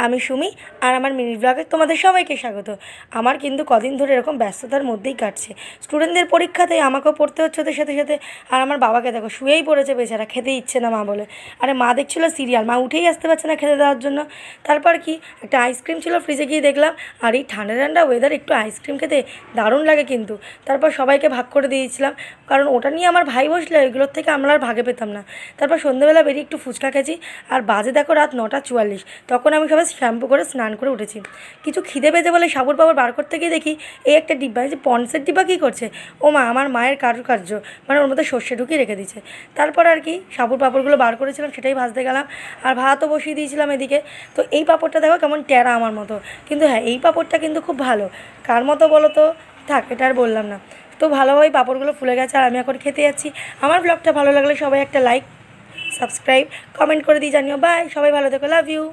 আমি সুমি, আর আমার মিনি ব্লগে তোমাদের সবাইকে স্বাগত। আমার কিন্তু কদিন ধরে এরকম ব্যস্ততার মধ্যেই কাটছে। স্টুডেন্টদের পরীক্ষাতে আমাকেও পড়তে হচ্ছে ওদের সাথে সাথে। আর আমার বাবাকে দেখো শুয়েই পড়েছে বেচারা, খেতে ইচ্ছে না মা বলে। আরে মা দেখছিল সিরিয়াল, মা উঠেই আসতে পারছে না খেতে দেওয়ার জন্য। তারপর কি একটা আইসক্রিম ছিল, ফ্রিজে গিয়ে দেখলাম। আর এই ঠান্ডা ঠান্ডা ওয়েদার একটু আইসক্রিম খেতে দারুণ লাগে কিন্তু। তারপর সবাইকে ভাগ করে দিয়েছিলাম, কারণ ওটা নিয়ে আমার ভাই বসলে ওইগুলোর থেকে আমরা আর ভাগে পেতাম না। তারপর সন্ধ্যেবেলা বেরিয়ে একটু ফুচকা খেয়েছি। আর বাজে দেখো রাত 9:44। তখন আমি সবাই শ্যাম্পু করে স্নান করে উঠেছি। কিছু খিদে পেতে বলে সাবুর পাবুর বার করতে গিয়ে দেখি এই একটা ডিব্বা, এই যে পন্সের ডিব্বা কী করছে। ও মা, আমার মায়ের কারুকার্য, মানে ওর মধ্যে সর্ষে ঢুকিয়ে রেখে দিয়েছে। তারপর আর কি সাবুর পাঁপড়গুলো বার করেছিলাম, সেটাই ভাজতে গেলাম। আর ভাতও বসিয়ে দিয়েছিলাম এদিকে। তো এই পাঁপড়টা দেখো কেমন ট্যাড়া আমার মতো, কিন্তু হ্যাঁ এই পাঁপড়টা কিন্তু খুব ভালো। কার মতো বলো তো? থাক, এটা আর বললাম না। তো ভালোভাবে পাঁপড়গুলো ফুলে গেছে আর আমি এখন খেতে যাচ্ছি। আমার ব্লগটা ভালো লাগলে সবাই একটা লাইক, সাবস্ক্রাইব, কমেন্ট করে দিয়ে জানিও। বাই, সবাই ভালো থেকো, লাভ ইউ।